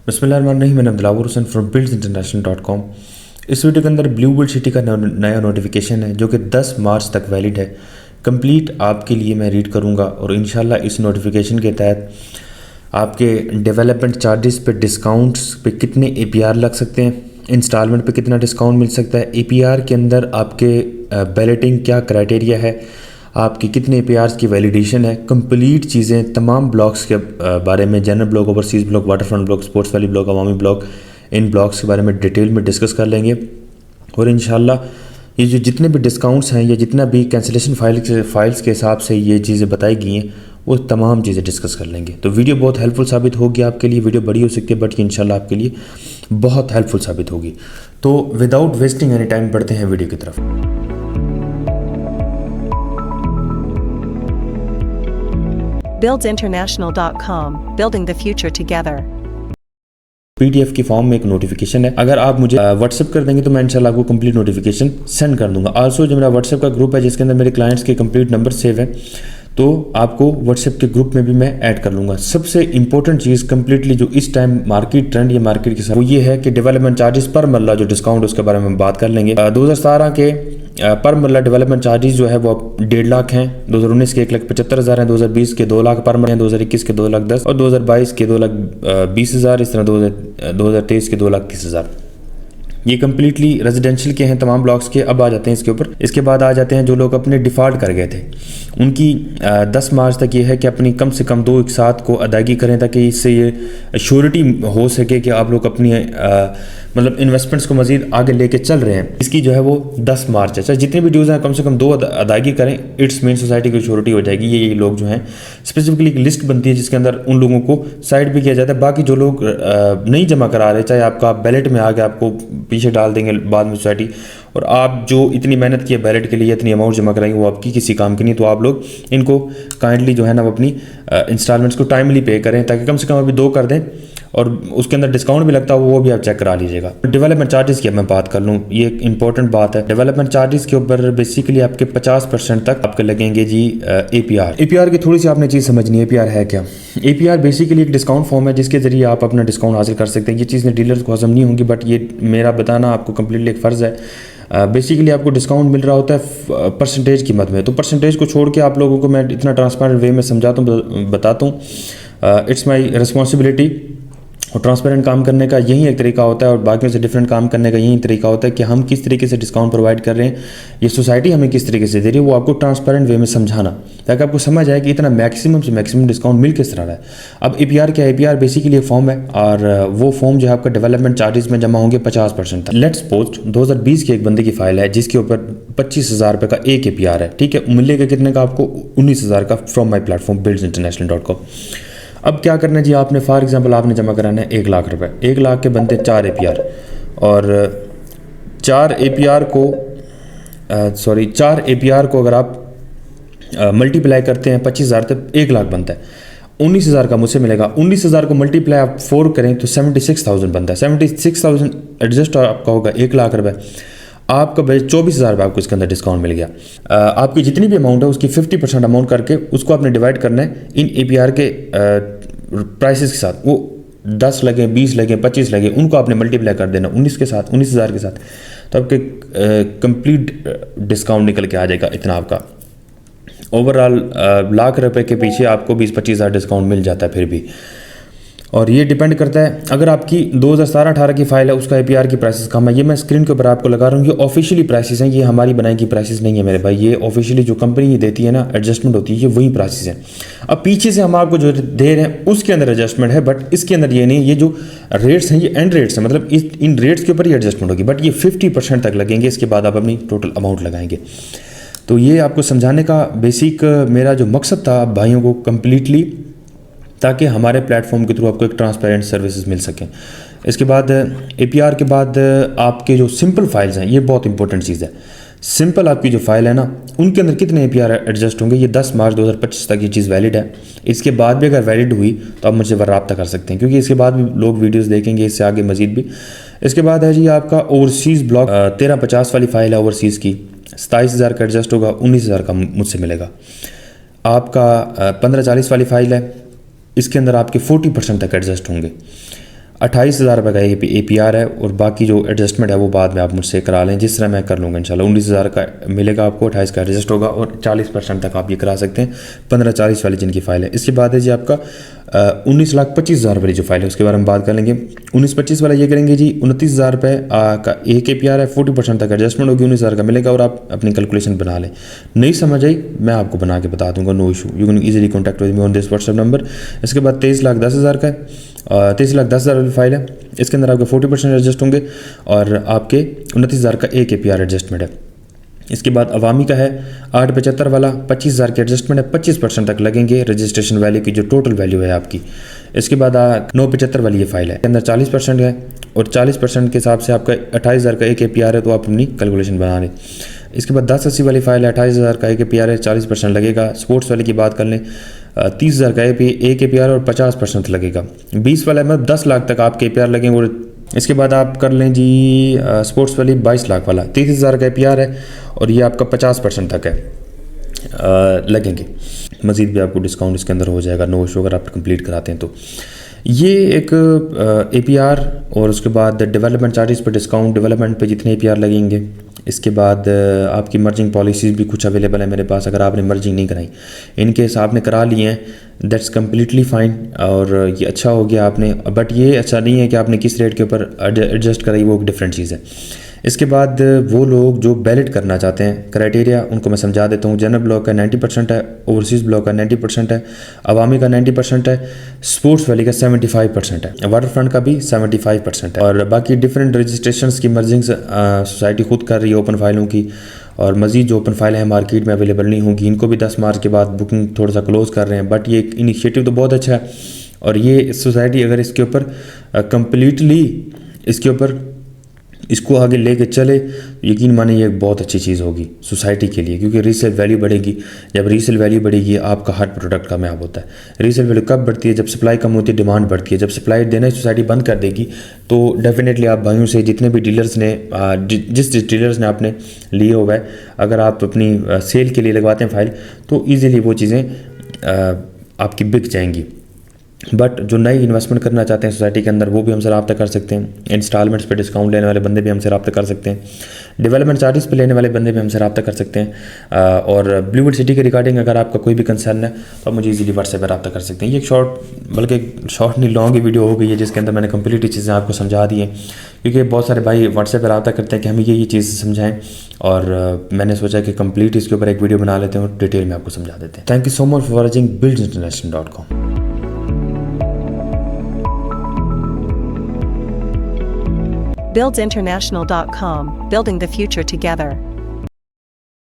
बिस्मिल्लाहिर्रहमानिर्रहीम। मैं Dilawar Hussain from buildsinternational.com। इस वीडियो के अंदर ब्लू बुल सिटी का नया नोटिफिकेशन है जो कि 10 मार्च तक वैलिड है। कंप्लीट आपके लिए मैं रीड करूंगा और इंशाल्लाह इस नोटिफिकेशन के तहत आपके डेवलपमेंट चार्जेस पे डिस्काउंट्स पे कितने APR लग सकते हैं, इंस्टॉलमेंट पे कितना डिस्काउंट मिल सकता है, APR के अंदर आपके बैलेटिंग क्या क्राइटेरिया है, आपकी कितने APRs की वैलिडेशन है, कंप्लीट चीज़ें तमाम ब्लॉक्स के बारे में, general block, overseas block, waterfront block, sports valley block, Awami block, इन ब्लॉक्स के बारे में डिटेल में डिस्कस कर लेंगे। और इंशाल्लाह ये जो जितने भी डिस्काउंट्स हैं या जितना भी कैंसिलेशन फाइल्स के हिसाब से ये चीज़ें बताई गई हैं वो तमाम चीज़ें डिस्कस कर लेंगे। तो वीडियो बहुत हेल्पफुल साबित होगी आपके लिए। वीडियो बड़ी हो सकती है बट ये इंशाल्लाह आपके लिए बहुत हेल्पफुल साबित होगी। तो विदाउट वेस्टिंग एनी टाइम बढ़ते हैं वीडियो की तरफ। buildsinternational.com, building the future together. PDF की फॉर्म में एक नोटिफिकेशन है। अगर आप मुझे व्हाट्सएप कर देंगे तो मैं इंशाल्लाह आपको कंप्लीट नोटिफिकेशन सेंड कर दूंगा। आल्सो जो मेरा व्हाट्सएप का ग्रुप है जिसके अंदर मेरे क्लाइंट्स के कंप्लीट नंबर सेव है, तो आपको व्हाट्सएप के ग्रुप में भी मैं ऐड कर लूँगा। सबसे इंपॉर्टेंट चीज़ कंप्लीटली जो इस टाइम मार्केट ट्रेंड या मार्केट के साथ वो ये है कि डेवलपमेंट चार्जेस पर मरला जो डिस्काउंट उसके बारे में बात कर लेंगे। 2017 के पर मरला डेवलपमेंट चार्जेस जो है वो 1.5 लाख हैं, 2019 के 1,75,000 हैं, 2020 के 2 लाख पर मरला हैं, 2021 के 2,10,000 और 2022 के 2,20,000, इस तरह 2023 के 2,30,000। ये कम्प्लीटली रेजिडेंशियल के हैं तमाम ब्लॉक्स के। अब आ जाते हैं इसके ऊपर। इसके बाद आ जाते हैं जो लोग अपने डिफ़ॉल्ट कर गए थे उनकी 10 मार्च तक ये है कि अपनी कम से कम 2 एक साथ को अदायगी करें ताकि इससे ये श्योरिटी हो सके कि आप लोग अपनी मतलब इन्वेस्टमेंट्स को मजीद आगे लेके चल रहे हैं। इसकी जो है वो 10 मार्च है। चाहे जितने भी ड्यूज़ हैं कम से कम 2 अदायगी करें, इट्स मीन सोसाइटी की श्योरिटी हो जाएगी। ये लोग जो हैं स्पेसिफिकली एक लिस्ट बनती है जिसके अंदर उन लोगों को साइड भी किया जाता है। बाकी जो लोग नहीं जमा करा रहे, चाहे आपका बैलेट में आ गया, आपको पीछे डाल देंगे बाद में सोसाइटी, और आप जो इतनी मेहनत की है बैलेट के लिए, इतनी अमाउंट जमा कराएंगे वो आपकी किसी काम की नहीं। तो आप लोग इनको काइंडली जो है ना अपनी इंस्टॉलमेंट्स को टाइमली पे करें ताकि कम से कम अभी 2 कर दें और उसके अंदर डिस्काउंट भी लगता है वो भी आप चेक करा लीजिएगा। डेवलपमेंट चार्जेस की मैं बात कर लूँ, ये एक इंपॉर्टेंट बात है। डेवलपमेंट चार्जेस के ऊपर बेसिकली आपके 50% तक आपके लगेंगे जी APR की थोड़ी सी आपने चीज़ समझनी है। APR है क्या? APR बेसिकली एक डिस्काउंट फॉर्म है जिसके जरिए आप अपना डिस्काउंट हासिल कर सकते हैं। ये चीज़ें डीलर्स को हजम नहीं होंगी बट ये मेरा बताना आपको कम्प्लीटली एक फ़र्ज़ है। बेसिकली आपको डिस्काउंट मिल रहा होता है परसेंटेज की मद में, तो परसेंटेज को छोड़ के आप लोगों को मैं इतना ट्रांसपेरेंट वे में समझाता हूँ, बताता हूँ। It's my responsibility. और ट्रांसपेरेंट काम करने का यही एक तरीका होता है और बाकियों से डिफरेंट काम करने का यही तरीका होता है कि हम किस तरीके से डिस्काउंट प्रोवाइड कर रहे हैं, ये सोसाइटी हमें किस तरीके से दे रही है, वो आपको ट्रांसपेरेंट वे में समझाना ताकि आपको समझ आए कि इतना मैक्सिमम से मैक्सिमम डिस्काउंट मिल किस तरह रहा है। अब APR क्या है? APR बेसिकली एक फॉर्म है और वो फॉर्म जो है आपका डेवलपमेंट चार्जेस में जमा होंगे 50% तक। लेट्स सपोज 2020 की एक बंदे की फाइल है जिसके ऊपर 25,000 रुपये का एक APR है, ठीक है। मिलेगा कितने का आपको? 19,000 का फ्रॉम माई प्लेटफॉर्म buildsinternational.com। अब क्या करना है जी, आपने फॉर एग्जांपल आपने जमा कराना है 1 लाख रुपए। 1 लाख के बनते 4 APR और 4 APR को अगर आप मल्टीप्लाई करते हैं 25,000 तक 1 लाख बनता है। 19,000 का मुझसे मिलेगा। 19,000 को मल्टीप्लाई आप 4 करें तो 76,000 बनता है। 76,000 एडजस्ट आपका होगा 1 लाख रुपये। आपका बजट 24,000 रुपये आपको इसके अंदर डिस्काउंट मिल गया। आपकी जितनी भी अमाउंट है उसकी 50% अमाउंट करके उसको आपने डिवाइड करना है इन APR के प्राइसेस के साथ। वो 10 लगे, 20 लगे, 25 लगे, उनको आपने मल्टीप्लाई कर देना 19 के साथ, 19,000 के साथ, तो आपके कंप्लीट डिस्काउंट निकल के आ जाएगा। इतना आपका ओवरऑल लाख रुपए के पीछे आपको 20-25,000 डिस्काउंट मिल जाता है फिर भी। और ये डिपेंड करता है अगर आपकी 2017-18 की फाइल है उसका APR की प्राइसेस कम है। ये मैं स्क्रीन के ऊपर आपको लगा रहा हूँ, ये ऑफिशियली प्राइसेस हैं, ये हमारी बनाई की प्राइसेस नहीं है मेरे भाई। ये ऑफिशियली जो कंपनी ये देती है ना एडजस्टमेंट होती है, ये वही प्राइसेस हैं। अब पीछे से हम आपको जो दे रहे हैं उसके अंदर एडजस्टमेंट है बट इसके अंदर ये नहीं। ये जो रेट्स हैं ये एंड रेट्स हैं, मतलब इन रेट्स के ऊपर ही एडजस्टमेंट होगी बट ये 50% तक लगेंगे। इसके बाद आप अपनी टोटल अमाउंट लगाएंगे। तो ये आपको समझाने का बेसिक मेरा जो मकसद था भाइयों को कम्प्लीटली, ताकि हमारे प्लेटफॉर्म के थ्रू आपको एक ट्रांसपेरेंट सर्विसेज मिल सकें। इसके बाद APR के बाद आपके जो सिंपल फाइल्स हैं, ये बहुत इंपॉर्टेंट चीज़ है। सिंपल आपकी जो फाइल है ना उनके अंदर कितने APR एडजस्ट होंगे, ये 10 मार्च 2025 तक ये चीज़ वैलिड है। इसके बाद भी अगर वैलिड हुई तो आप मुझसे रब्ता कर सकते हैं क्योंकि इसके बाद भी लोग वीडियोज़ देखेंगे इससे आगे मजीद भी। इसके बाद है जी आपका ओवरसीज़ ब्लॉक 1350 वाली फाइल है ओवरसीज़ की, 27,000 का एडजस्ट होगा, 19,000 का मुझसे मिलेगा। आपका 1540 वाली फाइल है, इसके अंदर आपके 40% तक एडजस्ट होंगे। 28,000 रुपये का APR है और बाकी जो एडजस्टमेंट है वो बाद में आप मुझसे करा लें, जिस तरह मैं कर लूँगा इंशाल्लाह। 19,000 का मिलेगा आपको, 28 का एडजस्ट होगा और 40% तक आप ये करा सकते हैं 1540 वाली जिनकी फ़ाइल है। इसके बाद है जी आपका 19,25,000 वाली जो फाइल है उसके बारे में बात कर लेंगे। 19-25 वाला ये करेंगे जी 29,000 रुपये का एक APR है, 40% तक एडजस्टमेंट होगी, 19,000 का मिलेगा और आप अपनी कैलकुलेशन बना लें। नहीं समझ आई मैं आपको बना के बता दूंगा, no issue, you can easily contact with me on this WhatsApp number. इसके बाद 23,10,000 का है, 23,10,000 वाली फाइल है, इसके अंदर आपके 40% एडजस्ट होंगे और आपके 29,000 का एक APR एडजस्टमेंट है। इसके बाद अवामी का है 875 वाला, 25,000 के एडजस्टमेंट है, 25% तक लगेंगे रजिस्ट्रेशन वैल्यू की जो टोटल वैल्यू है आपकी। इसके बाद 975 वाली ये फाइल है, के अंदर 40% है और 40% के हिसाब से आपका 28,000 का एक APR है, तो आप अपनी कैलकुलेशन बना लें। इसके बाद 1080 वाली फाइल है, 28,000 का एक APR है, 40% लगेगा। स्पोर्ट्स वाले की बात कर लें, 30,000 का एक APR और 50% लगेगा। 20 वाला में 10 लाख तक आपके APR लगेंगे और इसके बाद आप कर लें जी स्पोर्ट्स वाली 22 लाख वाला, 30,000 का APR है और ये आपका 50% तक है लगेंगे। मज़ीद भी आपको डिस्काउंट इसके अंदर हो जाएगा, नो इशू, अगर आप कंप्लीट कराते हैं तो। ये एक APR और उसके बाद डेवलपमेंट चार्जेस पर डिस्काउंट, डेवलपमेंट पे जितने APR लगेंगे। इसके बाद आपकी मर्जिंग पॉलिसीज़ भी कुछ अवेलेबल है मेरे पास, अगर आपने मर्जिंग नहीं कराई, इनकेस आपने करा लिए हैं दैट्स कम्प्लीटली फ़ाइन और ये अच्छा हो गया आपने, बट ये अच्छा नहीं है कि आपने किस रेट के ऊपर एडजस्ट कराई, वो एक डिफरेंट चीज़ है। इसके बाद वो लोग जो बैलेट करना चाहते हैं, क्राइटेरिया उनको मैं समझा देता हूँ। जनरल ब्लॉक का 90% है, ओवरसीज़ ब्लॉक का 90% है, अवामी का 90% है, स्पोर्ट्स वाली का 75% है, वाटर फ्रंट का भी 75% है और बाकी डिफरेंट रजिस्ट्रेशंस की मर्जिंग सोसाइटी खुद कर रही है ओपन फाइलों की, और मज़ीद जो ओपन फाइल है मार्केट में अवेलेबल नहीं होगी, इनको भी 10 मार्च के बाद बुकिंग थोड़ा सा क्लोज़ कर रहे हैं। बट ये इनिशिएटिव तो बहुत अच्छा है और ये सोसाइटी अगर इसके ऊपर कम्प्लीटली इसको आगे लेके चले, यकीन माने ये एक बहुत अच्छी चीज़ होगी सोसाइटी के लिए, क्योंकि रीसेल वैल्यू बढ़ेगी। जब रीसेल वैल्यू बढ़ेगी आपका हर प्रोडक्ट कामयाब होता है। रीसेल वैल्यू कब बढ़ती है? जब सप्लाई कम होती है, डिमांड बढ़ती है। जब सप्लाई देना सोसाइटी बंद कर देगी तो डेफिनेटली आप भाइयों से जितने भी डीलर्स ने जिस डीलर्स ने आपने लिए हुआ है, अगर आप अपनी सेल के लिए लगवाते हैं फाइल तो ईज़िली वो चीज़ें आपकी बिक जाएंगी। बट जो नई इन्वेस्टमेंट करना चाहते हैं सोसाइटी के अंदर, वो भी हमसे रब्ता कर सकते हैं। इंस्टॉलमेंट्स पे डिस्काउंट लेने वाले बंदे भी हमसे रब्ता कर सकते हैं। डेवलपमेंट चार्जेस पे लेने वाले बंदे भी हमसे रब्ता कर सकते हैं। और ब्लूवुड सिटी के रिगार्डिंग अगर आपका कोई भी कंसर्न है तो आप मुझे इजीली व्हाट्सएप पर रब्ता कर सकते हैं। ये एक बल्कि शॉर्ट नहीं लॉन्ग वीडियो हो गई है जिसके अंदर मैंने कंप्लीट चीज़ें आपको समझा दी हैं, क्योंकि बहुत सारे भाई व्हाट्सएप पर रब्ता करते हैं कि हमें ये चीज़ समझाएं, और मैंने सोचा कि कंप्लीट इसके ऊपर एक वीडियो बना लेते हैं और डिटेल में आपको समझा देते हैं। Thank you so much for watching buildsinternational.com। buildsinternational.com, building the future together.